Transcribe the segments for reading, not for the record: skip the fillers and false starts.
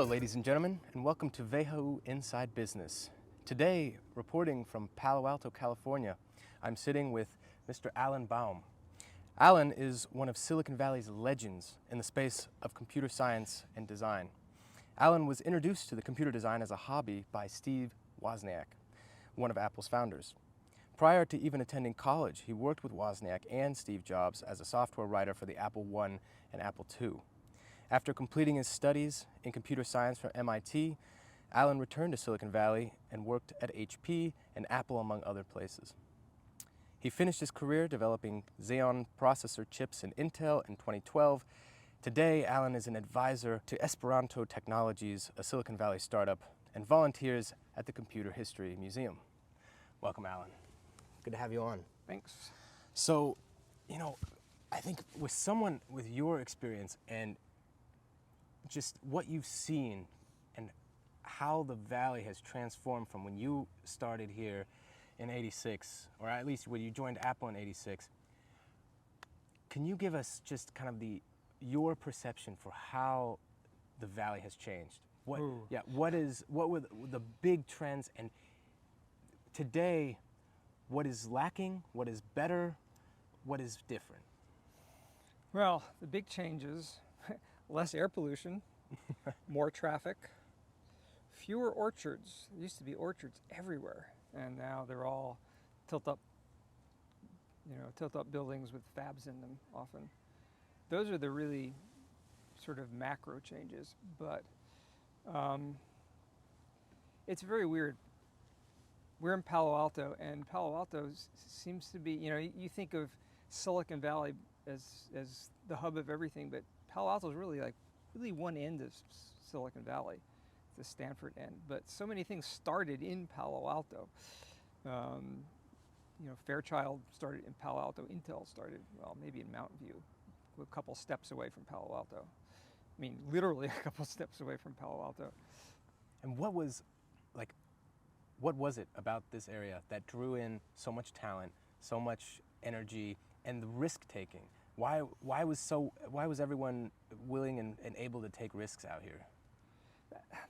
Hello, ladies and gentlemen, and welcome to WHU Inside Business. Today, reporting from Palo Alto, California, I'm sitting with Mr. Alan Baum. Alan is one of Silicon Valley's legends in the space of computer science and design. Alan was introduced to the computer design as a hobby by Steve Wozniak, one of Apple's founders. Prior to even attending college, he worked with Wozniak and Steve Jobs as a software writer for the Apple I and Apple II. After completing his studies in computer science from MIT, Alan returned to Silicon Valley and worked at HP and Apple, among other places. He finished his career developing Xeon processor chips in Intel in 2012. Today, Alan is an advisor to Esperanto Technologies, a Silicon Valley startup, and volunteers at the Computer History Museum. Welcome, Alan. Good to have you on. Thanks. So, I think with someone with your experience and just what you've seen and how the Valley has transformed from when you started here in '86, or at least when you joined Apple in '86, can you give us just kind of your perception for how the Valley has changed? What were the big trends, and today, what is lacking, what is better, what is different? Well, the big changes: less air pollution, more traffic, fewer orchards. There used to be orchards everywhere, and now they're all tilt-up buildings with fabs in them often. Those are the really sort of macro changes, but it's very weird. We're in Palo Alto, and Palo Alto seems to be, you think of Silicon Valley as the hub of everything, but Palo Alto is really one end of Silicon Valley, the Stanford end. But so many things started in Palo Alto. Fairchild started in Palo Alto. Intel started, maybe in Mountain View, a couple steps away from Palo Alto. I mean, literally a couple steps away from Palo Alto. And what was it about this area that drew in so much talent, so much energy, and the risk-taking? Why was everyone willing and able to take risks out here?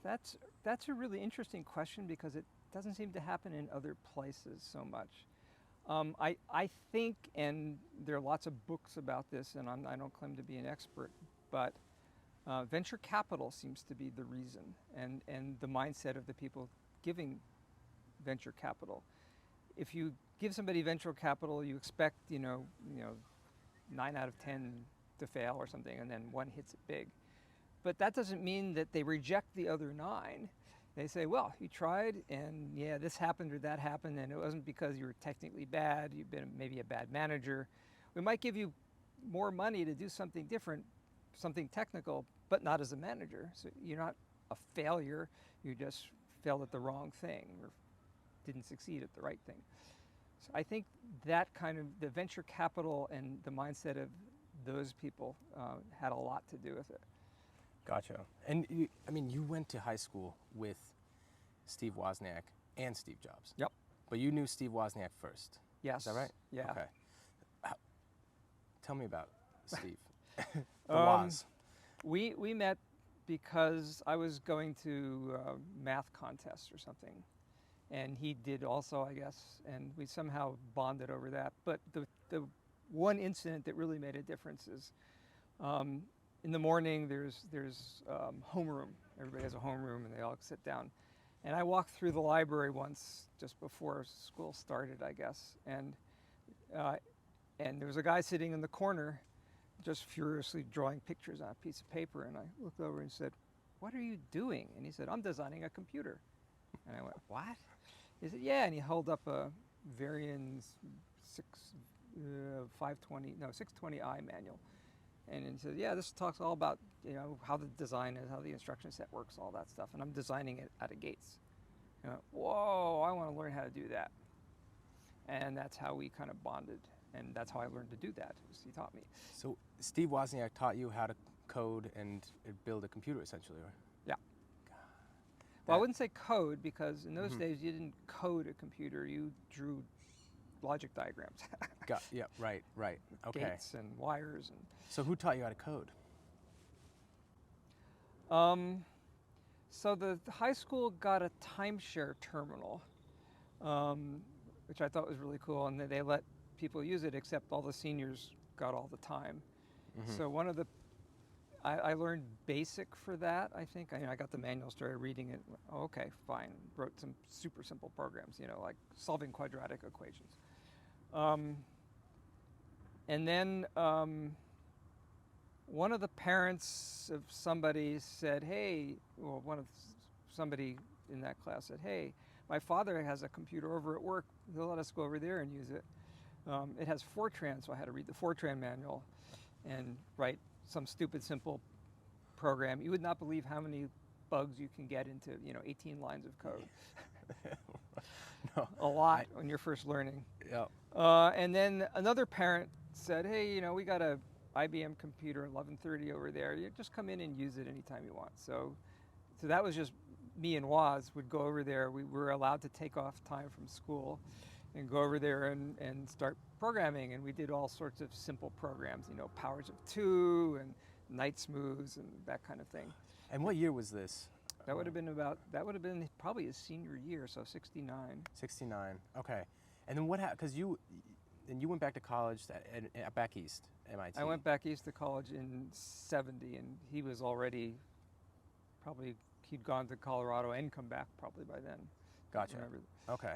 That's a really interesting question, because it doesn't seem to happen in other places so much. I think, and there are lots of books about this, and I don't claim to be an expert, but venture capital seems to be the reason, and the mindset of the people giving venture capital. If you give somebody venture capital, you expect 9 out of 10 to fail or something, and then one hits it big. But that doesn't mean that they reject the other 9. They say, well, you tried, and yeah, this happened or that happened, and it wasn't because you were technically bad, you've been maybe a bad manager. We might give you more money to do something different, something technical, but not as a manager. So you're not a failure, you just failed at the wrong thing, or didn't succeed at the right thing. So I think that kind of, the venture capital and the mindset of those people had a lot to do with it. Gotcha. And you went to high school with Steve Wozniak and Steve Jobs. Yep. But you knew Steve Wozniak first. Yes. Is that right? Yeah. Okay. Tell me about Steve. The Woz. We met because I was going to a math contest or something. And he did also, I guess, and we somehow bonded over that. But the one incident that really made a difference is in the morning there's homeroom. Everybody has a homeroom, and they all sit down. And I walked through the library once just before school started, I guess, and there was a guy sitting in the corner just furiously drawing pictures on a piece of paper. And I looked over and said, "What are you doing?" And he said, "I'm designing a computer." And I went, "What?" He said, "Yeah," and he held up a Varian 620i manual. And he said, "Yeah, this talks all about how the design is, how the instruction set works, all that stuff. And I'm designing it out of Gates." And I went, "Whoa, I want to learn how to do that." And that's how we kind of bonded. And that's how I learned to do that, was he taught me. So Steve Wozniak taught you how to code and build a computer, essentially, right? Yeah. Well, I wouldn't say code, because in those days you didn't code a computer, you drew logic diagrams. Yeah, right, okay. Gates and wires. So who taught you how to code? So the high school got a timeshare terminal, which I thought was really cool, and they let people use it, except all the seniors got all the time. Mhm. So one of the, I learned BASIC for that, I think. I got the manual, started reading it. Oh, okay, fine. Wrote some super simple programs, like solving quadratic equations. And then one of the parents of somebody said, hey, well, somebody in that class said, hey, my father has a computer over at work. He'll let us go over there and use it. It has Fortran, so I had to read the Fortran manual and write some stupid, simple program. You would not believe how many bugs you can get into, 18 lines of code. No. A lot when you're first learning. Yeah. And then another parent said, hey, we got a IBM computer 1130 over there. You just come in and use it anytime you want. So that was just me and Woz would go over there. We were allowed to take off time from school and go over there and start programming. And we did all sorts of simple programs, powers of two and night smooths and that kind of thing. And what year was this? That would have been probably his senior year, so 69. 69. Okay. And then what happened? Because you went back to college back east, MIT. I went back east to college in 70, and he was already he'd gone to Colorado and come back probably by then. Gotcha. Okay.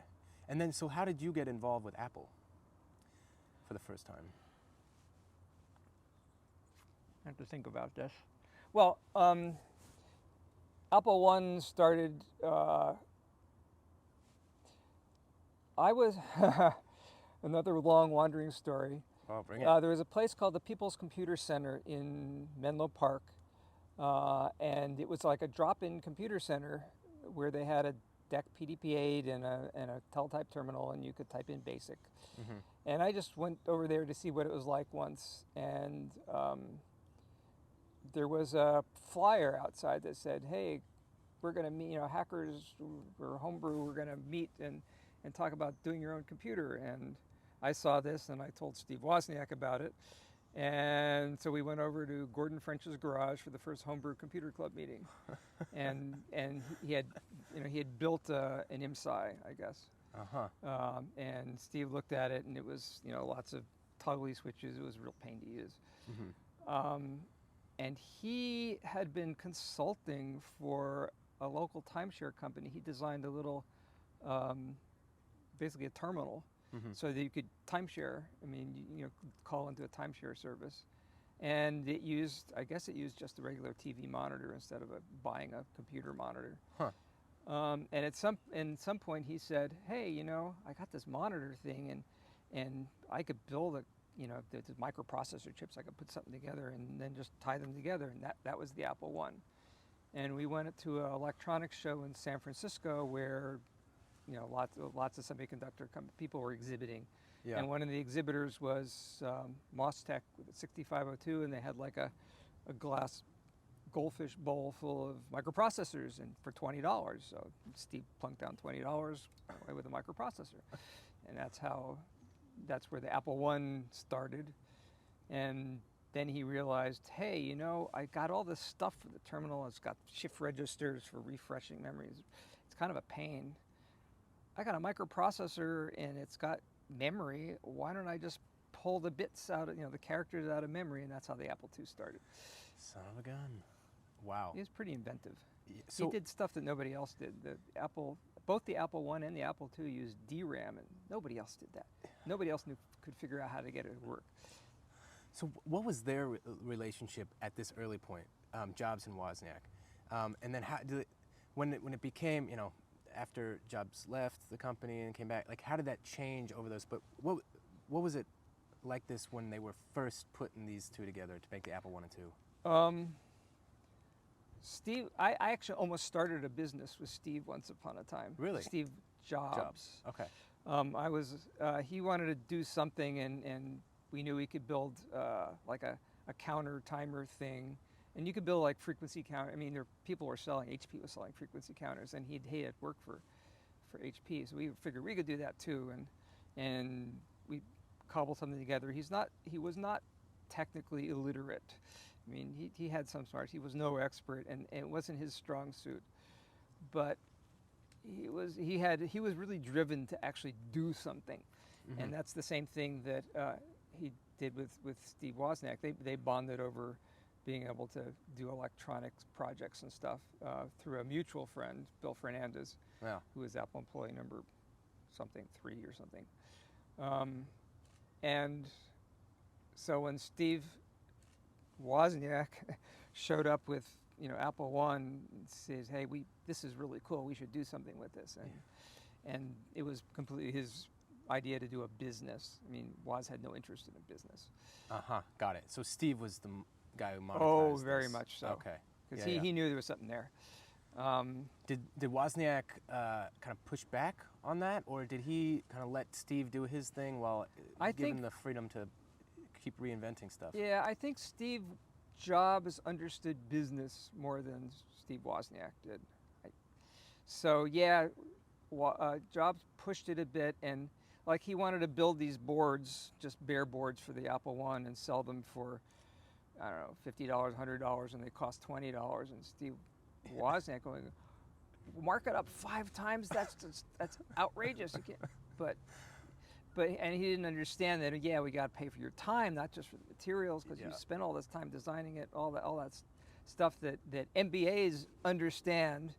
And then, so how did you get involved with Apple for the first time? I have to think about this. Well, Apple I started, I was, another long wandering story. Oh, bring it. There was a place called the People's Computer Center in Menlo Park, and it was like a drop-in computer center where they had a DEC PDP-8 and a teletype terminal, and you could type in BASIC. Mm-hmm. And I just went over there to see what it was like once, and there was a flyer outside that said, hey, we're going to meet, hackers or homebrew, we're going to meet and talk about doing your own computer. And I saw this and I told Steve Wozniak about it. And so we went over to Gordon French's garage for the first homebrew computer club meeting. and he had built an IMSI, I guess. Uh-huh. And Steve looked at it, and it was, lots of toggly switches. It was a real pain to use. Mm-hmm. And he had been consulting for a local timeshare company. He designed a little, basically a terminal, Mm-hmm. so that you could timeshare. I mean, call into a timeshare service. And it used just a regular TV monitor instead of buying a computer monitor. Huh. And at some point he said, hey, I got this monitor thing, and I could build the microprocessor chips. I could put something together and then just tie them together, and that was the Apple I. And we went to an electronics show in San Francisco where, lots of semiconductor people were exhibiting. Yeah. And one of the exhibitors was Mostech with a 6502, and they had like a glass goldfish bowl full of microprocessors, and for $20. So Steve plunked down $20 away with a microprocessor, and that's where the Apple I started. And then he realized, hey, I got all this stuff for the terminal. It's got shift registers for refreshing memories. It's kind of a pain. I got a microprocessor and it's got memory. Why don't I just pull the bits out of, the characters out of memory? And that's how the Apple II started. Son of a gun. Wow. He was pretty inventive. So, he did stuff that nobody else did. Both the Apple I and the Apple II used DRAM, and nobody else did that. Nobody else could figure out how to get it to work. So what was their relationship at this early point, Jobs and Wozniak? And then when it became, after Jobs left the company and came back, like how did that change over those? But what was it like this when they were first putting these two together to make the Apple I and II? Steve, I actually almost started a business with Steve once upon a time. Really? Steve Jobs. Okay. He wanted to do something, and we knew we could build like a counter timer thing. And you could build like frequency counter. I mean, people were selling, HP was selling frequency counters, and he had worked for HP. So we figured we could do that too. And we cobbled something together. He was not technically illiterate. I mean, he had some smarts. He was no expert, and it wasn't his strong suit. but he was really driven to actually do something, and that's the same thing that he did with Steve Wozniak. They bonded over being able to do electronics projects and stuff through a mutual friend, Bill Fernandez, Yeah. who was Apple employee number something 3 or something. And so when Steve Wozniak showed up with Apple One, says, "Hey, this is really cool. We should do something with this," and it was completely his idea to do a business. I mean, Woz had no interest in a business. Got it. So Steve was the guy who monetized Oh, this. very much so. Okay. Because he knew there was something there. Did Wozniak kind of push back on that, or did he kind of let Steve do his thing while giving the freedom to keep reinventing stuff? Yeah, I think Steve Jobs understood business more than Steve Wozniak did. So yeah, Jobs pushed it a bit, and like he wanted to build these boards, just bare boards for the Apple One, and sell them for, I don't know, $50, $100, and they cost $20. And Steve Wozniak going, mark it up 5 times. That's outrageous. You can't. But and he didn't understand that. Yeah, we got to pay for your time, not just for the materials, because you spent all this time designing it. All that stuff that MBAs understand.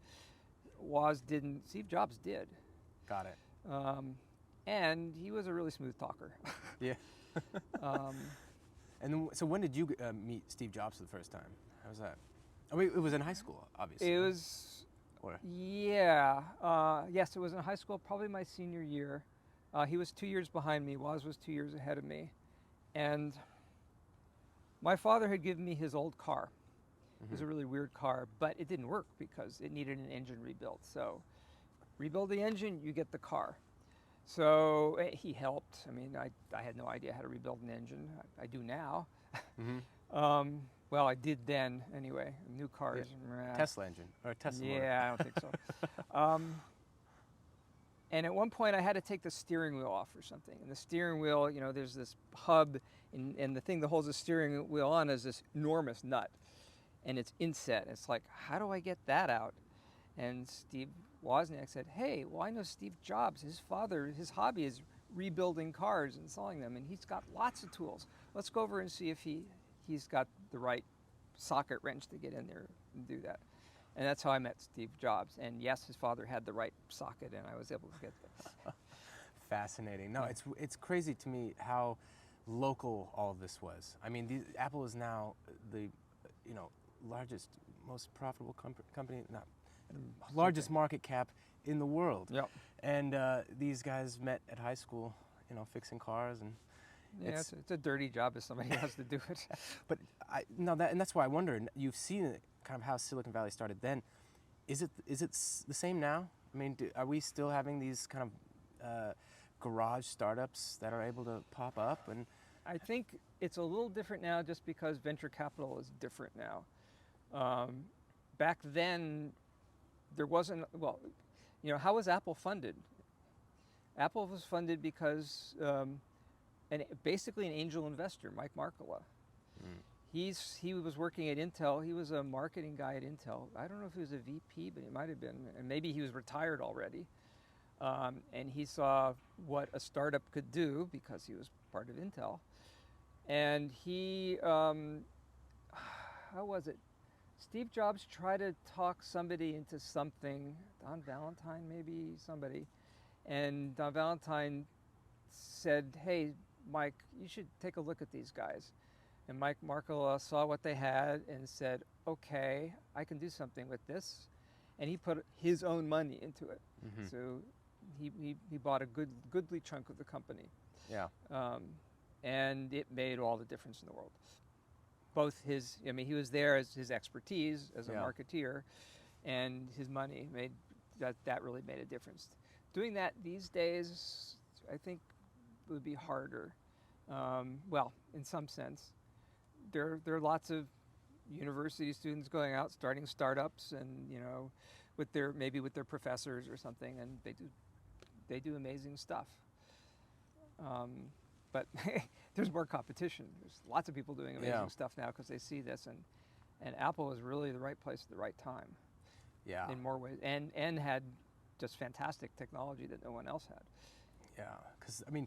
Woz didn't. Steve Jobs did. Got it. And he was a really smooth talker. Yeah. And then, so when did you meet Steve Jobs for the first time? How was that? I mean, it was in high school, obviously. It was. Yes, it was in high school, probably my senior year. He was 2 years behind me. Woz was 2 years ahead of me. And my father had given me his old car. It was a really weird car, but it didn't work because it needed an engine rebuilt. So rebuild the engine, you get the car. So he helped. I mean, I had no idea how to rebuild an engine. I do now. Well, I did then anyway. New cars. Yeah. Tesla engine or Tesla motor. Yeah, I don't think so. And at one point I had to take the steering wheel off or something. And the steering wheel, there's this hub, and the thing that holds the steering wheel on is this enormous nut. And it's inset. It's like, how do I get that out? And Steve Wozniak said, hey, well, I know Steve Jobs. His father, his hobby is rebuilding cars and selling them, and he's got lots of tools. Let's go over and see if he's got the right socket wrench to get in there and do that. And that's how I met Steve Jobs. And yes, his father had the right socket, and I was able to get this. Fascinating. No, it's crazy to me how local all of this was. I mean, Apple is now the largest, most profitable company, not largest market cap in the world. Yep. And these guys met at high school, fixing cars, and yeah, it's a dirty job if somebody has to do it. But and that's why I wonder. You've seen it, kind of how Silicon Valley started then. Is it the same now? I mean, are we still having these kind of garage startups that are able to pop up? And I think it's a little different now, just because venture capital is different now. Back then, there wasn't. Well, how was Apple funded? Apple was funded because. And basically an angel investor, Mike Markkula. He was working at Intel. He was a marketing guy at Intel. I don't know if he was a VP, but he might have been, and maybe he was retired already. And he saw what a startup could do because he was part of Intel. And he, how was it? Steve Jobs tried to talk somebody into something. Don Valentine, maybe somebody. And Don Valentine said, hey, Mike, you should take a look at these guys. And Mike Markkula saw what they had and said, okay, I can do something with this. And he put his own money into it. So he bought a goodly chunk of the company. Yeah. And it made all the difference in the world. Both he was there as his expertise as a marketeer, and his money that really made a difference. Doing that these days, I think, would be harder. Well, in some sense, there are lots of university students going out starting startups, and with their professors or something, and they do amazing stuff. But there's more competition. There's lots of people doing amazing stuff now because they see this, and Apple is really the right place at the right time. Yeah. in more ways, and had just fantastic technology that no one else had. Yeah, because I mean,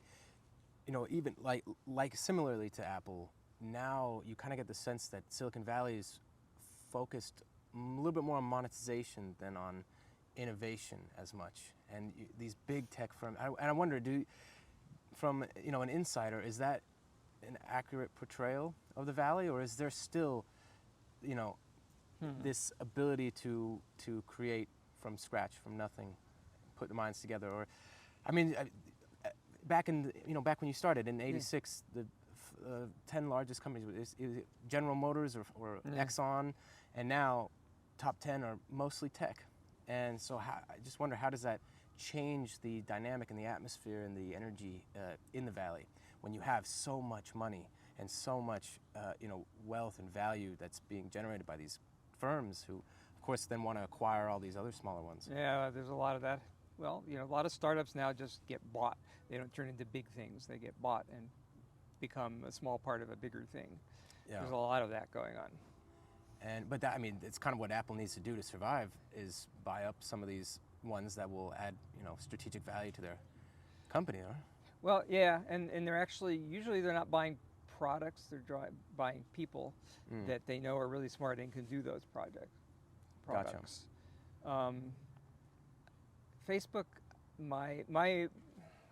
even like similarly to Apple, now you kind of get the sense that Silicon Valley is focused a little bit more on monetization than on innovation as much. And these big tech firms, and I wonder, from an insider, is that an accurate portrayal of the Valley, or is there still, this ability to create from scratch, from nothing, put the minds together? Or, I mean, back when you started in '86, the 10 largest companies is it General Motors or Exxon, and now top 10 are mostly tech. And so I just wonder, how does that change the dynamic and the atmosphere and the energy in the Valley when you have so much money and so much wealth and value that's being generated by these firms who, of course, then want to acquire all these other smaller ones? Yeah, there's a lot of that. Well, a lot of startups now just get bought. They don't turn into big things. They get bought and become a small part of a bigger thing. Yeah. There's a lot of that going on. But that, I mean, it's kind of what Apple needs to do to survive, is buy up some of these ones that will add, strategic value to their company, huh? Well, yeah, and they're usually they're not buying products, they're buying people that they know are really smart and can do those products. Gotcha. Facebook, my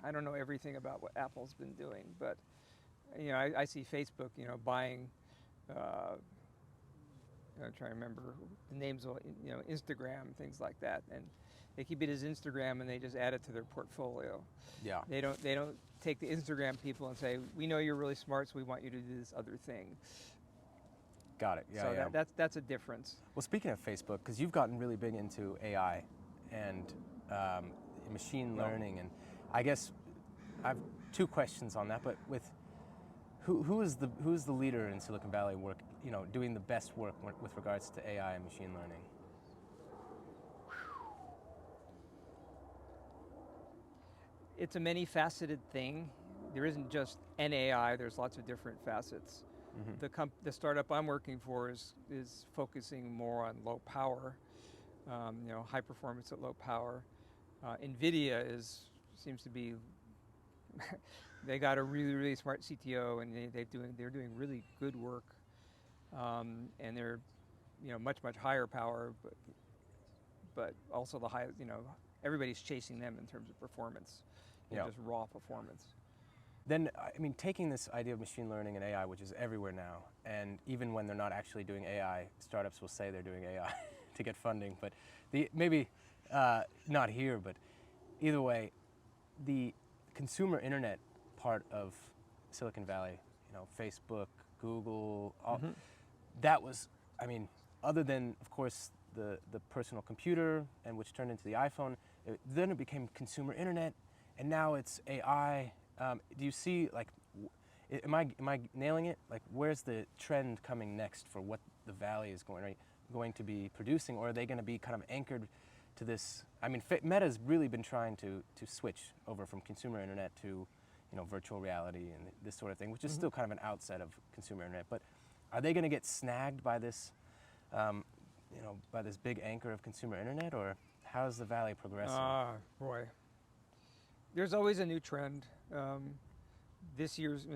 I don't know everything about what Apple's been doing, but I see Facebook, buying. I'm trying to remember the names of Instagram, things like that, and they keep it as Instagram and they just add it to their portfolio. Yeah. They don't take the Instagram people and say, we know you're really smart, so we want you to do this other thing. Got it. Yeah. So yeah. that's a difference. Well, speaking of Facebook, because you've gotten really big into AI and machine learning, and I guess I have two questions on that. But with who is the leader in Silicon Valley doing the best work with regards to AI and machine learning? It's a many-faceted thing. There isn't just an AI. There's lots of different facets. Mm-hmm. The startup I'm working for is focusing more on low power, high performance at low power. NVIDIA seems to be they got a really, really smart CTO, and they're doing really good work, and they're much higher power, but also the high everybody's chasing them in terms of performance, just raw performance. Then, I mean, taking this idea of machine learning and AI, which is everywhere now, and even when they're not actually doing AI, startups will say they're doing AI to get funding, but maybe not here, but either way, the consumer internet part of Silicon Valley, Facebook, Google, that was, I mean, other than, of course, the personal computer, and which turned into the iPhone, then it became consumer internet, and now it's AI. Do you see, am I nailing it? Like, where's the trend coming next for what the Valley is going to be producing, or are they going to be kind of anchored to this? I mean, Meta's really been trying to switch over from consumer internet to, virtual reality and this sort of thing, which is still kind of an outset of consumer internet. But are they going to get snagged by this, by this big anchor of consumer internet, or how's the Valley progressing? Boy, there's always a new trend. This year's,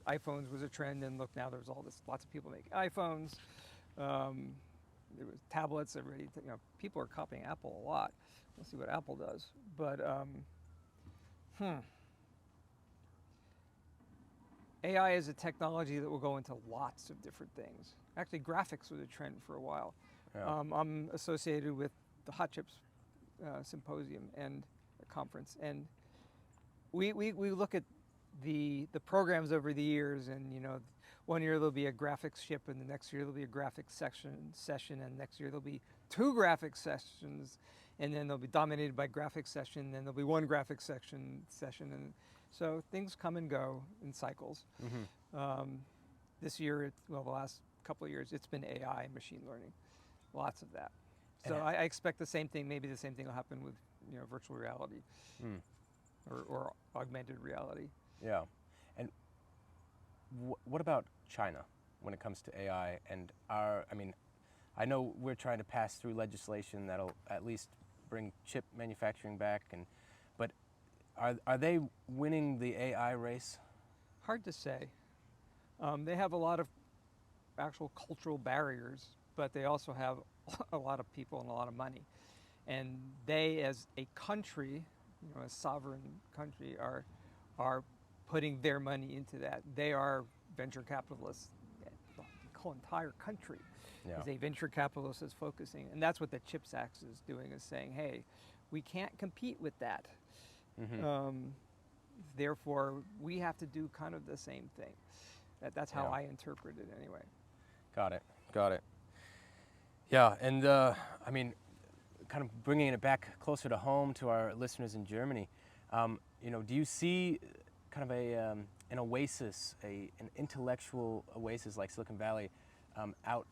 iPhones was a trend, and look, now there's lots of people making iPhones. There was tablets. Everybody, people are copying Apple a lot. We'll see what Apple does. But AI is a technology that will go into lots of different things. Actually, graphics was a trend for a while. Yeah. I'm associated with the Hot Chips Symposium and conference, and we look at the programs over the years, and 1 year there'll be a graphics ship, and the next year there'll be a graphics session, and next year there'll be 2 graphics sessions, and then they'll be dominated by graphics session, and then there'll be 1 graphics session, and so things come and go in cycles. Mm-hmm. This year, the last couple of years, it's been AI and machine learning, lots of that. So I expect the same thing. Maybe the same thing will happen with virtual reality or augmented reality. Yeah, and what about China when it comes to AI? And I know we're trying to pass through legislation that'll at least bring chip manufacturing back, but are they winning the AI race? Hard to say. They have a lot of actual cultural barriers, but they also have a lot of people and a lot of money. And they, as a country, a sovereign country, are putting their money into that. They are venture capitalists. The whole entire country is a venture capitalist is focusing, and that's what the CHIPS Act is doing, is saying, hey, we can't compete with that. Therefore, we have to do kind of the same thing. That's how I interpret it anyway. Got it. Yeah, and I mean, kind of bringing it back closer to home to our listeners in Germany, do you see kind of an oasis, an intellectual oasis like Silicon Valley out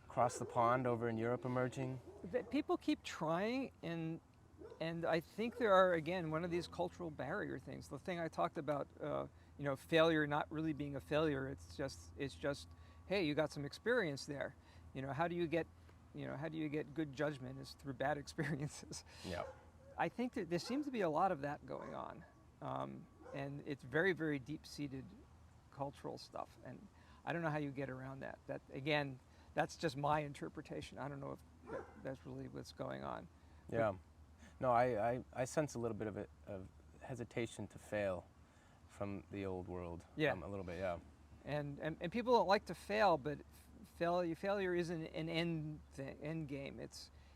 across the pond over in Europe emerging? People keep trying, and I think there are, again, one of these cultural barrier things. The thing I talked about, failure not really being a failure. It's just, hey, you got some experience there. How do you get good judgment is through bad experiences. Yeah. I think that there seems to be a lot of that going on, and it's very, very deep-seated cultural stuff. And I don't know how you get around that. That, again, that's just my interpretation. I don't know if that's really what's going on. Yeah. No, I sense a little bit of hesitation to fail from the old world. Yeah. A little bit, yeah. And people don't like to fail, but failure isn't an end game.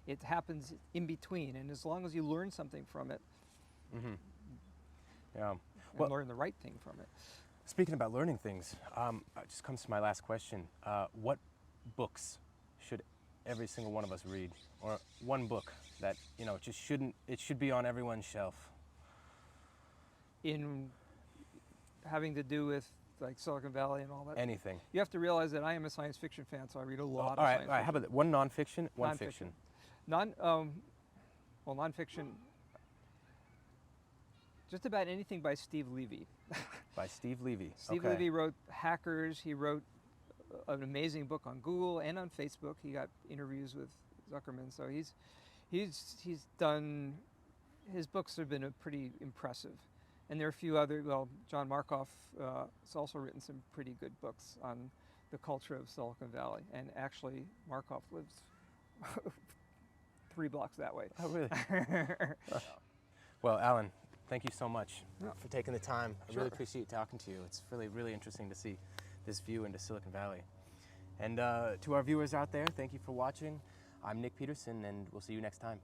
It happens in between, and as long as you learn something from it, yeah, and learn the right thing from it. Speaking about learning things, it just comes to my last question. What books should every single one of us read, or one book that it should be on everyone's shelf? In having to do with like Silicon Valley and all that? Anything. You have to realize that I am a science fiction fan, so I read a lot of all science right, how about that? One nonfiction, one fiction. Nonfiction, just about anything by Steve Levy. By Steve Levy. Steve Levy wrote Hackers. He wrote an amazing book on Google and on Facebook. He got interviews with Zuckerman, so he's done, his books have been pretty impressive. And there are a few other, John Markoff has also written some pretty good books on the culture of Silicon Valley. And actually, Markoff lives 3 blocks that way. Oh, really? Well, Alan, thank you so much for taking the time. I really appreciate talking to you. It's really, really interesting to see this view into Silicon Valley. And to our viewers out there, thank you for watching. I'm Nick Peterson, and we'll see you next time.